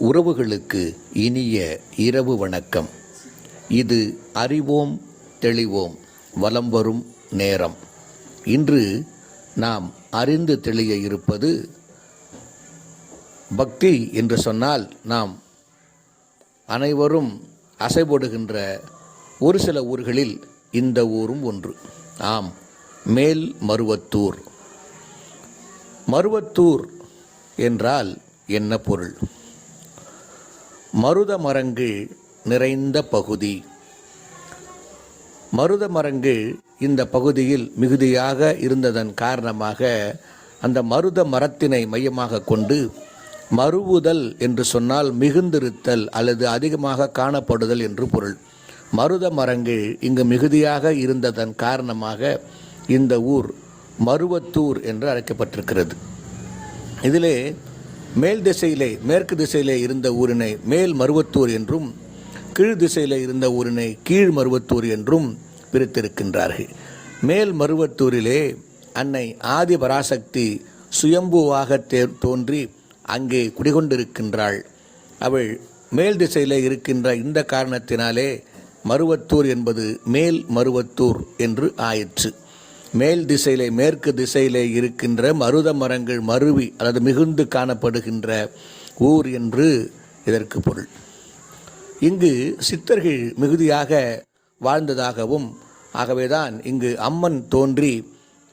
உறவுகளுக்கு இனிய இரவு வணக்கம். இது அறிவோம் தெளிவோம் வலம் வரும் நேரம். இன்று நாம் அறிந்து தெளிய இருப்பது பக்தி என்று சொன்னால் நாம் அனைவரும் அசைபோடுகின்ற ஒரு சில ஊர்களில் இந்த ஊரும் ஒன்று. ஆம், மேல் மருவத்தூர். மருவத்தூர் என்றால் என்ன பொருள்? மருத மரங்கள் நிறைந்த பகுதி. மருத மரங்கள் இந்த பகுதியில் மிகுதியாக இருந்ததன் காரணமாக அந்த மருத மரத்தினை மையமாக கொண்டு மருவுதல் என்று சொன்னால் மிகுந்திருத்தல் அல்லது அதிகமாக காணப்படுதல் என்று பொருள். மருத மரங்கள் இங்கு மிகுதியாக இருந்ததன் காரணமாக இந்த ஊர் மருவத்தூர் என்று அழைக்கப்பட்டிருக்கிறது. இதிலே மேல் திசையிலே மேற்கு திசையிலே இருந்த ஊரினை மேல் மருவத்தூர் என்றும் கீழ் திசையில் இருந்த ஊரினை கீழ் மருவத்தூர் என்றும் பிரித்திருக்கின்றார்கள். மேல் மருவத்தூரிலே அன்னை ஆதி பராசக்தி சுயம்புவாக தோன்றி அங்கே குடிகொண்டிருக்கின்றாள். அவள் மேல் திசையில் இருக்கின்ற இந்த காரணத்தினாலே மருவத்தூர் என்பது மேல் மருவத்தூர் என்று ஆயிற்று. மேல் திசையிலே மேற்கு திசையிலே இருக்கின்ற மருத மரங்கள் மருவி அல்லது மிகுந்து காணப்படுகின்ற ஊர் என்று இதற்கு பொருள். இங்கு சித்தர்கள் மிகுதியாக வாழ்ந்ததாகவும் ஆகவேதான் இங்கு அம்மன் தோன்றி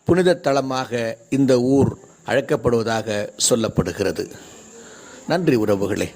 புனித தலமாக இந்த ஊர் அழைக்கப்படுவதாக சொல்லப்படுகிறது. நன்றி உறவுகளே.